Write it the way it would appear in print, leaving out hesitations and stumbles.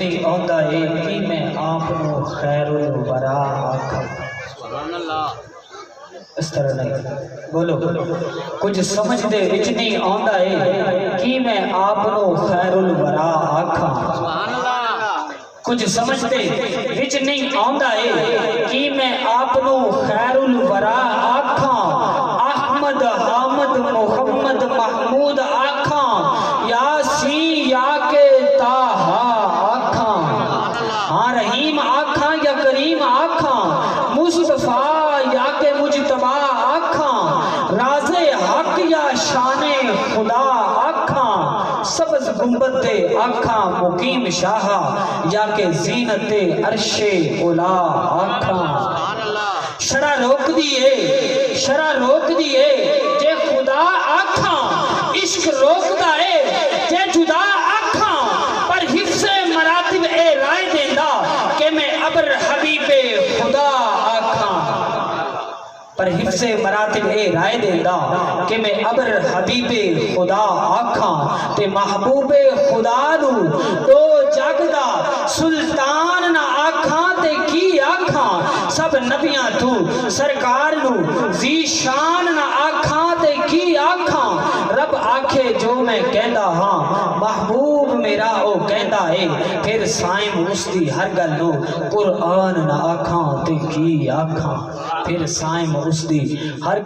آندا ہے کہ میں آپ نو خیر الورا آکھاں۔ سبحان اللہ۔ اس طرح نہیں بولو، کچھ سمجھ دے وچ نہیں آندا ہے کہ میں آپ نو خیر الورا آکھاں۔ سبحان اللہ۔ کچھ سمجھ دے وچ نہیں آندا ہے کہ میں آپ نو خیر الورا آکھاں۔ احمد حامد محمد محمود آکھاں، یاسین یا کے طاہا آکھاں، ہاں رحیم آکھاں یا کریم آکھاں، مصطفیٰ یا کے مجتبی آکھاں، راز حق یا شان خدا آکھاں، سبز گنبد دے آکھاں، مقیم شاہ یا کے زینت عرش اولا آکھاں۔ شرع روک دیئے جے خدا آکھاں، عشق روک دائے جے جدا آکھاں، پر حفظ مراتب اے رائے دیندہ کہ میں ابر حبیب خدا آکھاں، پر حفظ مراتب اے رائے دیندہ کہ میں ابر حبیب خدا آکھاں، تے محبوب خدا نو دو جگ دا سلطان نہ آکھاں تے کی آکھاں، سب نبیاں تو سرکار نو ذی شان نہ آکھاں تے کی آکھاں، رب آکھے جو میں کہندا ہاں، محبوب میرا او کہندا ہے، پھر سائیں اس دی ہر گل نو قرآن نہ آکھاں تے کی آکھاں، پھر سائیں اس دی ہر